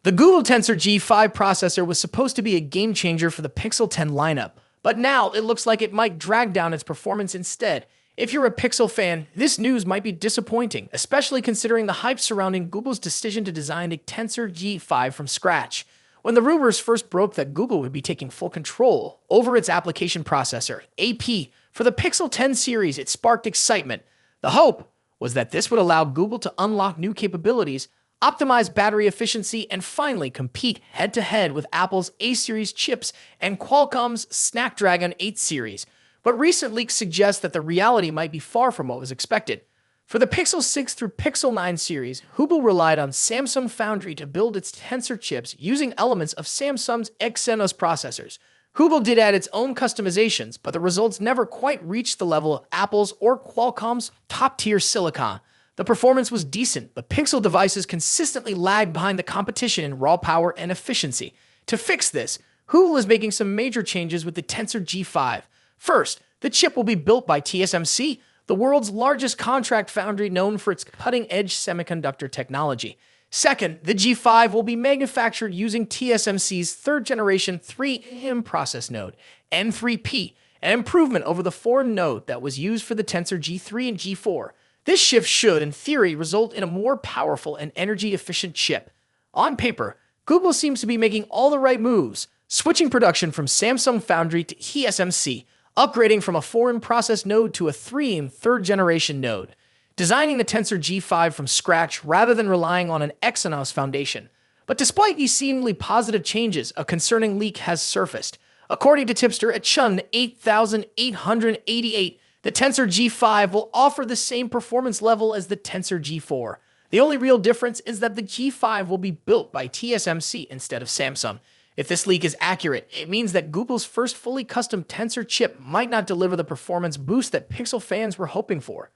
The Google Tensor G5 processor was supposed to be a game changer for the Pixel 10 lineup, but now it looks like it might drag down its performance instead. If you're a Pixel fan, this news might be disappointing, especially considering the hype surrounding Google's decision to design a Tensor G5 from scratch. When the rumors first broke that Google would be taking full control over its application processor, AP, for the Pixel 10 series, it sparked excitement. The hope was that this would allow Google to unlock new capabilities, optimize battery efficiency, and finally compete head-to-head with Apple's A-series chips and Qualcomm's Snapdragon 8 series. But recent leaks suggest that the reality might be far from what was expected. For the Pixel 6 through Pixel 9 series, Google relied on Samsung Foundry to build its Tensor chips using elements of Samsung's Exynos processors. Google did add its own customizations, but the results never quite reached the level of Apple's or Qualcomm's top-tier silicon. The performance was decent, but Pixel devices consistently lagged behind the competition in raw power and efficiency. To fix this, Google is making some major changes with the Tensor G5. First, the chip will be built by TSMC, the world's largest contract foundry known for its cutting-edge semiconductor technology. Second, the G5 will be manufactured using TSMC's third-generation 3nm process node, N3P, an improvement over the foreign node that was used for the Tensor G3 and G4. This shift should, in theory, result in a more powerful and energy-efficient chip. On paper, Google seems to be making all the right moves, switching production from Samsung Foundry to TSMC, upgrading from a foreign process node to a 3nm third-generation node, designing the Tensor G5 from scratch rather than relying on an Exynos foundation. But despite these seemingly positive changes, a concerning leak has surfaced. According to tipster at Chun 8888, the Tensor G5 will offer the same performance level as the Tensor G4. The only real difference is that the G5 will be built by TSMC instead of Samsung. If this leak is accurate, it means that Google's first fully custom Tensor chip might not deliver the performance boost that Pixel fans were hoping for.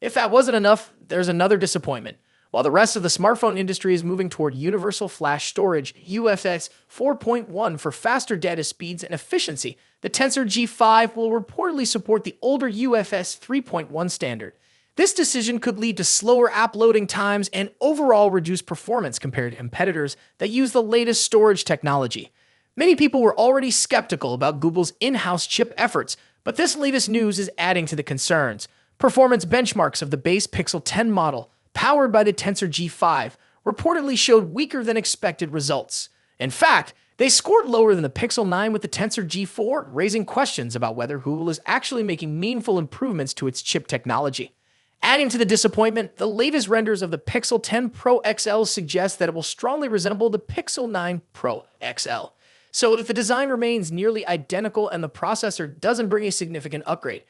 If that wasn't enough, there's another disappointment. While the rest of the smartphone industry is moving toward universal flash storage, UFS 4.1 for faster data speeds and efficiency, the Tensor G5 will reportedly support the older UFS 3.1 standard. This decision could lead to slower app loading times and overall reduced performance compared to competitors that use the latest storage technology. Many people were already skeptical about Google's in-house chip efforts, but this latest news is adding to the concerns. Performance benchmarks of the base Pixel 10 model, powered by the Tensor G5, reportedly showed weaker than expected results. In fact, they scored lower than the Pixel 9 with the Tensor G4, raising questions about whether Google is actually making meaningful improvements to its chip technology. Adding to the disappointment, the latest renders of the Pixel 10 Pro XL suggest that it will strongly resemble the Pixel 9 Pro XL. So if the design remains nearly identical and the processor doesn't bring a significant upgrade,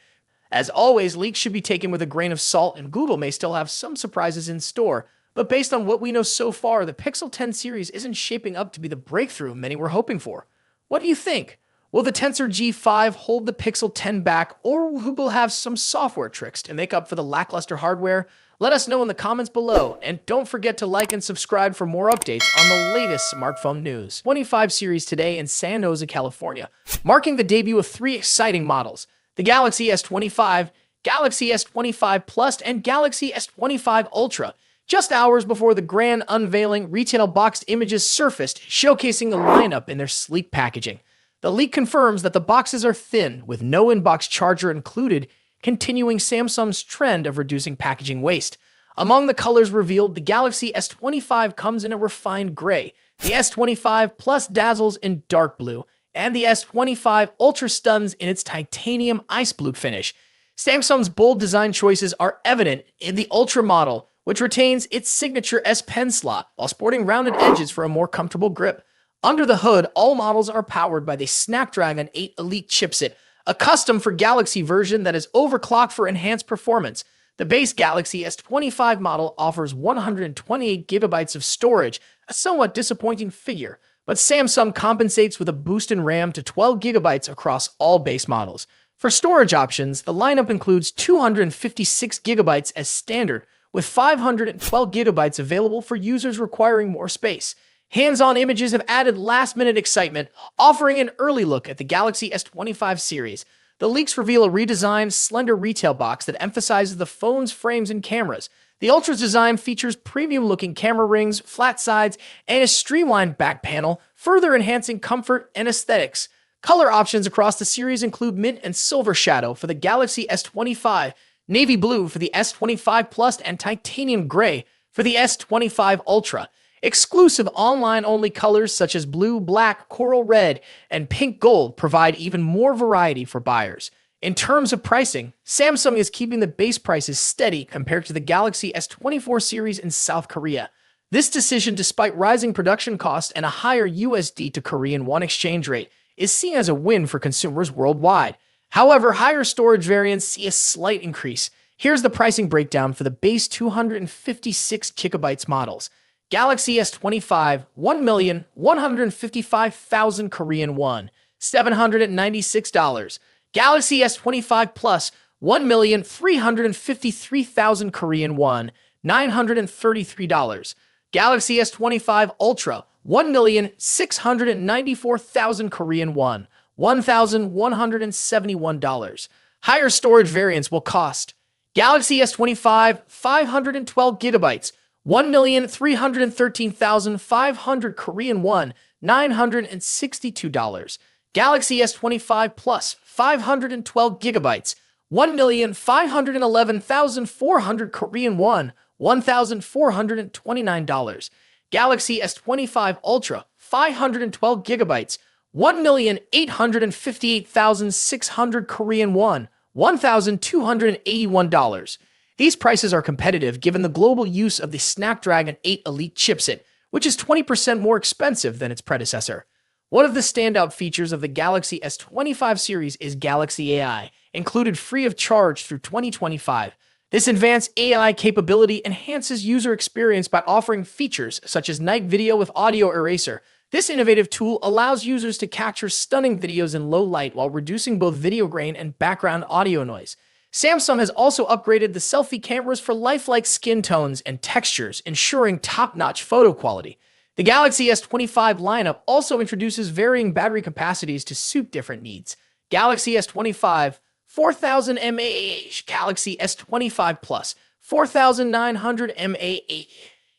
as always, leaks should be taken with a grain of salt, and Google may still have some surprises in store. But based on what we know so far, the Pixel 10 series isn't shaping up to be the breakthrough many were hoping for. What do you think? Will the Tensor G5 hold the Pixel 10 back, or will Google have some software tricks to make up for the lackluster hardware? Let us know in the comments below, and don't forget to like and subscribe for more updates on the latest smartphone news. 25 series today in San Jose, California, marking the debut of 3 exciting models: the Galaxy S25, Galaxy S25 Plus, and Galaxy S25 Ultra. Just hours before the grand unveiling, retail boxed images surfaced, showcasing the lineup in their sleek packaging. The leak confirms that the boxes are thin, with no in-box charger included, continuing Samsung's trend of reducing packaging waste. Among the colors revealed, the Galaxy S25 comes in a refined gray, the S25 Plus dazzles in dark blue, and the S25 Ultra stuns in its titanium ice blue finish. Samsung's bold design choices are evident in the Ultra model, which retains its signature S Pen slot while sporting rounded edges for a more comfortable grip. Under the hood, all models are powered by the Snapdragon 8 Elite chipset, a custom for Galaxy version that is overclocked for enhanced performance. The base Galaxy S25 model offers 128 GB of storage, a somewhat disappointing figure, but Samsung compensates with a boost in RAM to 12 GB across all base models. For storage options, the lineup includes 256 GB as standard, with 512 GB available for users requiring more space. Hands-on images have added last-minute excitement, offering an early look at the Galaxy S25 series. The leaks reveal a redesigned, slender retail box that emphasizes the phone's frames and cameras. The Ultra's design features premium-looking camera rings, flat sides, and a streamlined back panel, further enhancing comfort and aesthetics. Color options across the series include mint and silver shadow for the Galaxy S25, navy blue for the S25 Plus, and titanium gray for the S25 Ultra. Exclusive online-only colors such as blue, black, coral red, and pink gold provide even more variety for buyers. In terms of pricing, Samsung is keeping the base prices steady compared to the Galaxy S24 series in South Korea. This decision, despite rising production costs and a higher USD to Korean won exchange rate, is seen as a win for consumers worldwide. However, higher storage variants see a slight increase. Here's the pricing breakdown for the base 256 GB models. Galaxy S25, 1,155,000 Korean won, $796. Galaxy S25 Plus, 1,353,000 Korean won, $933. Galaxy S25 Ultra, 1,694,000 Korean won, $1,171. Higher storage variants will cost Galaxy S25, 512 gigabytes, 1,313,500 Korean won, $962. Galaxy S25 Plus, 512 gigabytes, 1,511,400 Korean won, $1,429. Galaxy S25 Ultra, 512 gigabytes, 1,858,600 Korean won, $1,281. These prices are competitive given the global use of the Snapdragon 8 Elite chipset, which is 20% more expensive than its predecessor. One of the standout features of the Galaxy S25 series is Galaxy AI, included free of charge through 2025. This advanced AI capability enhances user experience by offering features such as night video with audio eraser. This innovative tool allows users to capture stunning videos in low light while reducing both video grain and background audio noise. Samsung has also upgraded the selfie cameras for lifelike skin tones and textures, ensuring top-notch photo quality. The Galaxy S25 lineup also introduces varying battery capacities to suit different needs. Galaxy S25, 4,000 mAh, Galaxy S25 Plus, 4,900 mAh,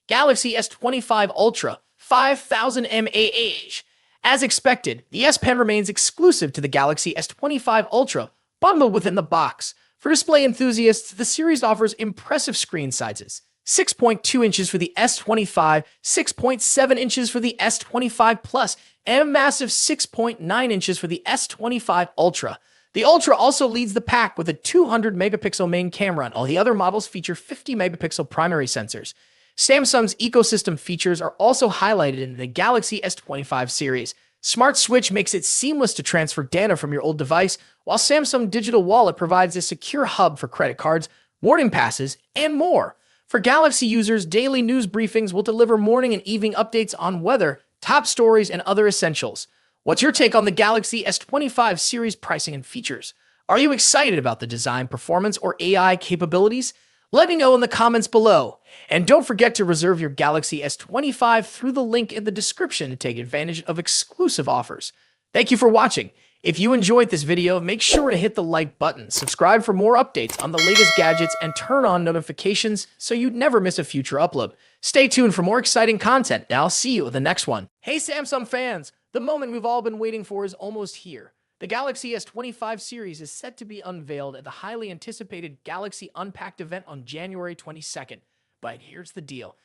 Galaxy S25 Ultra, 5,000 mAh. As expected, the S Pen remains exclusive to the Galaxy S25 Ultra, bundled within the box. For display enthusiasts, the series offers impressive screen sizes. 6.2 inches for the S25, 6.7 inches for the S25 Plus, and a massive 6.9 inches for the S25 Ultra. The Ultra also leads the pack with a 200-megapixel main camera, and all the other models feature 50-megapixel primary sensors. Samsung's ecosystem features are also highlighted in the Galaxy S25 series. Smart Switch makes it seamless to transfer data from your old device, while Samsung Digital Wallet provides a secure hub for credit cards, boarding passes, and more. For Galaxy users, daily news briefings will deliver morning and evening updates on weather, top stories, and other essentials. What's your take on the Galaxy S25 series pricing and features? Are you excited about the design, performance, or AI capabilities? Let me know in the comments below. And don't forget to reserve your Galaxy S25 through the link in the description to take advantage of exclusive offers. Thank you for watching. If you enjoyed this video, make sure to hit the like button, subscribe for more updates on the latest gadgets, and turn on notifications so you never miss a future upload. Stay tuned for more exciting content, and I'll see you in the next one. Hey Samsung fans, the moment we've all been waiting for is almost here. The Galaxy S25 series is set to be unveiled at the highly anticipated Galaxy Unpacked event on January 22nd. But here's the deal.